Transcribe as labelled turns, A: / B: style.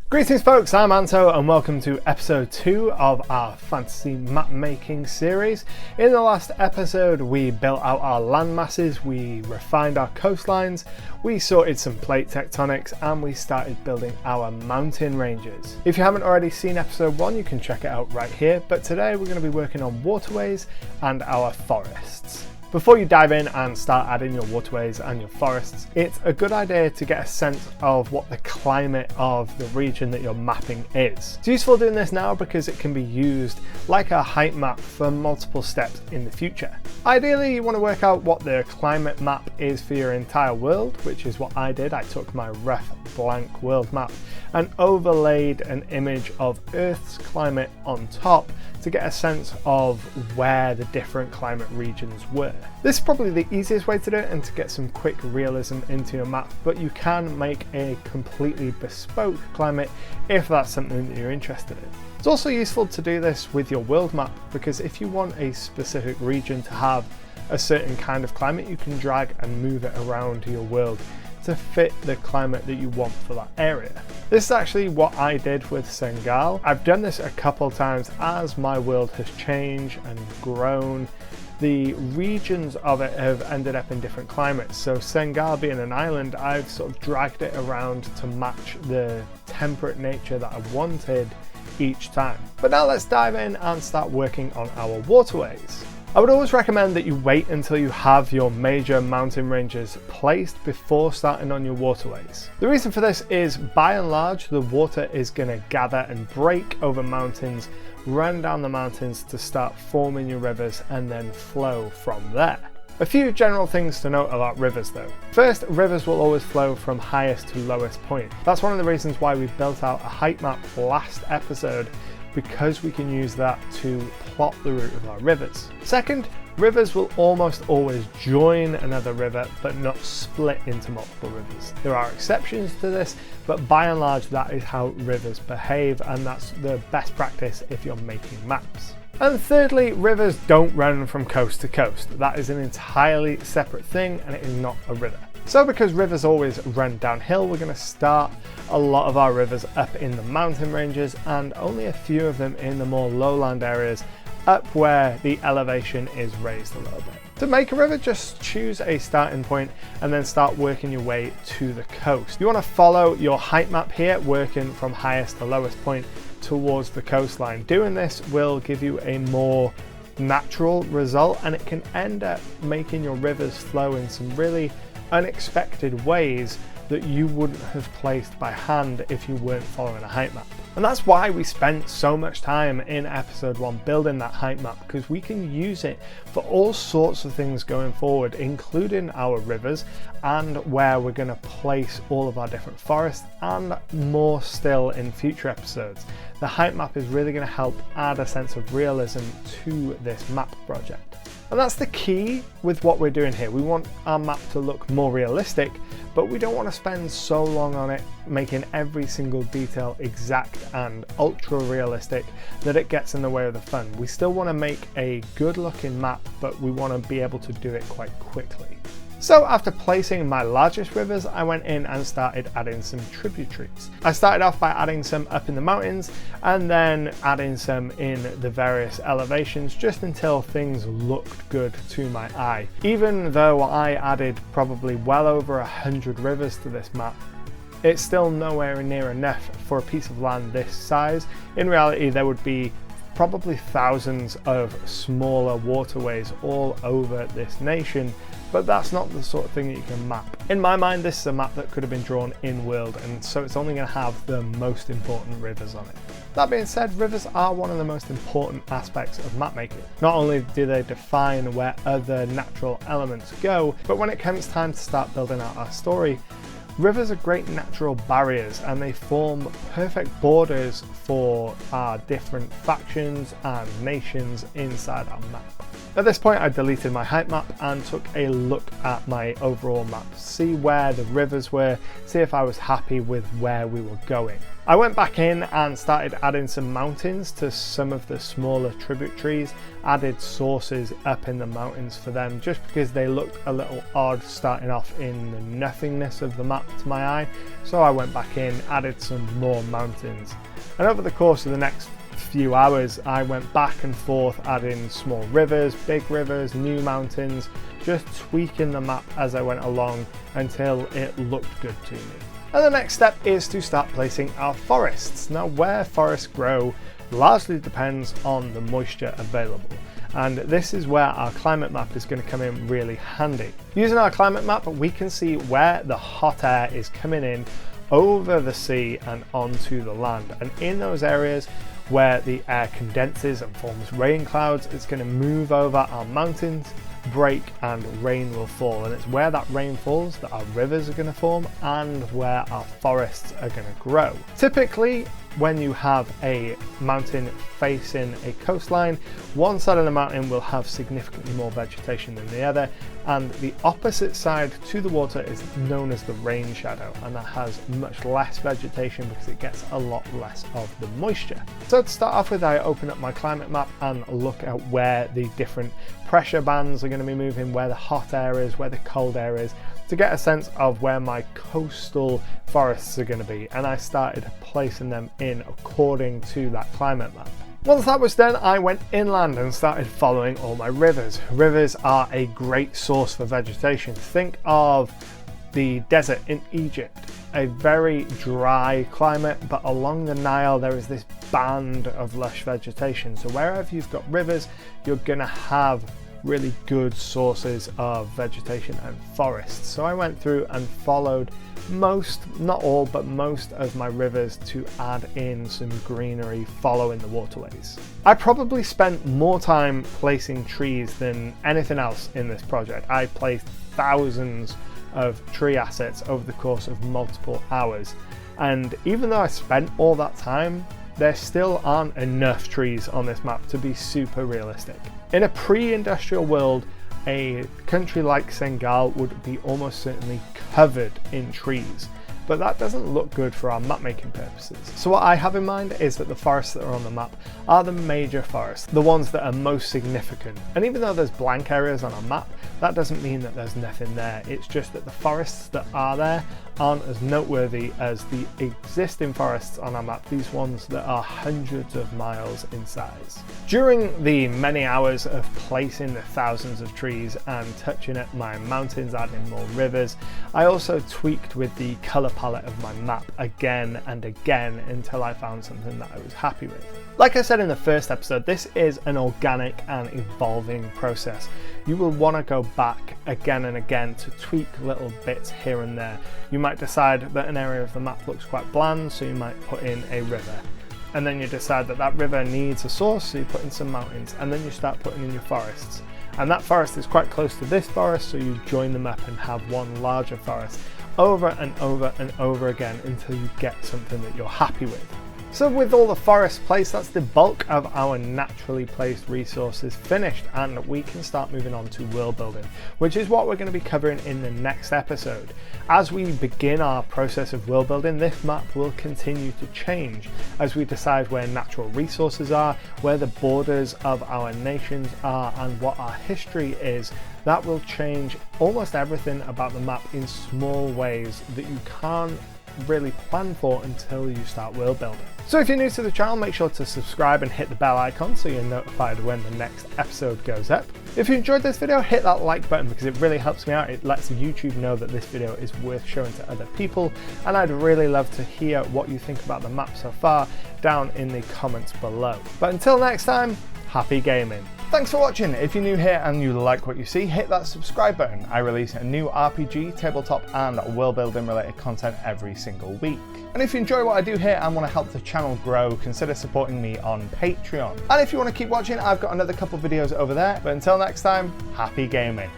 A: Greetings folks, I'm Anto and welcome to episode 2 of our fantasy map making series. In the last episode we built out our land masses, we refined our coastlines, we sorted some plate tectonics and we started building our mountain ranges. If you haven't already seen episode 1 you can check it out right here, but today we're going to be working on waterways and our forests. Before you dive in and start adding your waterways and your forests, it's a good idea to get a sense of what the climate of the region that you're mapping is. It's useful doing this now because it can be used like a height map for multiple steps in the future. Ideally, you want to work out what the climate map is for your entire world, which is what I did. I took my rough blank world map and overlaid an image of Earth's climate on top to get a sense of where the different climate regions were. This is probably the easiest way to do it and to get some quick realism into your map, but you can make a completely bespoke climate if that's something that you're interested in. It's also useful to do this with your world map because if you want a specific region to have a certain kind of climate, you can drag and move it around your world to fit the climate that you want for that area. This is actually what I did with Senegal. I've done this a couple times as my world has changed and grown. The regions of it have ended up in different climates. So Senegal being an island, I've sort of dragged it around to match the temperate nature that I wanted each time. But now let's dive in and start working on our waterways. I would always recommend that you wait until you have your major mountain ranges placed before starting on your waterways. The reason for this is, by and large, the water is going to gather and break over mountains, run down the mountains to start forming your rivers and then flow from there. A few general things to note about rivers though. First, rivers will always flow from highest to lowest point. That's one of the reasons why we built out a height map last episode, because we can use that to plot the route of our rivers. Second, rivers will almost always join another river but not split into multiple rivers. There are exceptions to this, but by and large that is how rivers behave, and that's the best practice if you're making maps. And thirdly, rivers don't run from coast to coast. That is an entirely separate thing and it is not a river. So because rivers always run downhill, we're going to start a lot of our rivers up in the mountain ranges and only a few of them in the more lowland areas up where the elevation is raised a little bit. To make a river, just choose a starting point and then start working your way to the coast. You want to follow your height map here, working from highest to lowest point towards the coastline. Doing this will give you a more natural result and it can end up making your rivers flow in some really unexpected ways that you wouldn't have placed by hand if you weren't following a height map. And that's why we spent so much time in episode 1 building that height map, because we can use it for all sorts of things going forward, including our rivers and where we're going to place all of our different forests and more still in future episodes. The height map is really going to help add a sense of realism to this map project. And that's the key with what we're doing here. We want our map to look more realistic, but we don't want to spend so long on it making every single detail exact and ultra realistic that it gets in the way of the fun. We still want to make a good looking map, but we want to be able to do it quite quickly. So after placing my largest rivers, I went in and started adding some tributaries. I started off by adding some up in the mountains and then adding some in the various elevations just until things looked good to my eye. Even though I added probably well over 100 rivers to this map, it's still nowhere near enough for a piece of land this size. In reality, there would be probably thousands of smaller waterways all over this nation, but that's not the sort of thing that you can map. In my mind, this is a map that could have been drawn in world, and so it's only going to have the most important rivers on it. That being said, rivers are one of the most important aspects of map making. Not only do they define where other natural elements go, but when it comes time to start building out our story, rivers are great natural barriers and they form perfect borders for our different factions and nations inside our map. At this point I deleted my height map and took a look at my overall map, see where the rivers were, see if I was happy with where we were going. I went back in and started adding some mountains to some of the smaller tributaries, added sources up in the mountains for them just because they looked a little odd starting off in the nothingness of the map to my eye. So I went back in, added some more mountains. And over the course of the next few hours I went back and forth adding small rivers, big rivers, new mountains, just tweaking the map as I went along until it looked good to me. And the next step is to start placing our forests. Now where forests grow largely depends on the moisture available, and this is where our climate map is going to come in really handy. Using our climate map we can see where the hot air is coming in over the sea and onto the land, and in those areas where the air condenses and forms rain clouds, it's going to move over our mountains, break, and rain will fall. And it's where that rain falls that our rivers are going to form and where our forests are going to grow. Typically, when you have a mountain facing a coastline, one side of the mountain will have significantly more vegetation than the other, and the opposite side to the water is known as the rain shadow, and that has much less vegetation because it gets a lot less of the moisture. So to start off with, I open up my climate map and look at where the different pressure bands are going to be moving, where the hot air is, where the cold air is, to get a sense of where my coastal forests are going to be, and I started placing them in according to that climate map. Once that was done, I went inland and started following all my rivers. Rivers are a great source for vegetation. Think of the desert in Egypt, a very dry climate, but along the Nile there is this band of lush vegetation. So wherever you've got rivers, you're going to have really good sources of vegetation and forests. So I went through and followed most, not all, but most of my rivers to add in some greenery following the waterways. I probably spent more time placing trees than anything else in this project. I placed thousands of tree assets over the course of multiple hours, and even though I spent all that time, there still aren't enough trees on this map to be super realistic. In a pre-industrial world, a country like Senegal would be almost certainly covered in trees, but that doesn't look good for our map making purposes. So what I have in mind is that the forests that are on the map are the major forests, the ones that are most significant. And even though there's blank areas on our map, that doesn't mean that there's nothing there. It's just that the forests that are there aren't as noteworthy as the existing forests on our map, these ones that are hundreds of miles in size. During the many hours of placing the thousands of trees and touching up my mountains, adding more rivers, I also tweaked with the colour palette of my map again and again until I found something that I was happy with. Like I said in the first episode, this is an organic and evolving process. You will want to go back again and again to tweak little bits here and there. You might decide that an area of the map looks quite bland, so you might put in a river. And then you decide that that river needs a source, so you put in some mountains, and then you start putting in your forests. And that forest is quite close to this forest, so you join them up and have one larger forest over and over and over again until you get something that you're happy with. So with all the forests placed, that's the bulk of our naturally placed resources finished, and we can start moving on to world building, which is what we're going to be covering in the next episode. As we begin our process of world building, this map will continue to change as we decide where natural resources are, where the borders of our nations are, and what our history is. That will change almost everything about the map in small ways that you can't really plan for until you start world building. So if you're new to the channel, make sure to subscribe and hit the bell icon so you're notified when the next episode goes up. If you enjoyed this video, hit that like button because it really helps me out. It lets YouTube know that this video is worth showing to other people, and I'd really love to hear what you think about the map so far down in the comments below. But until next time, happy gaming. Thanks for watching. If you're new here and you like what you see, hit that subscribe button. I release a new RPG, tabletop and world building related content every single week. And if you enjoy what I do here and want to help the channel grow, consider supporting me on Patreon. And if you want to keep watching, I've got another couple videos over there. But until next time, happy gaming.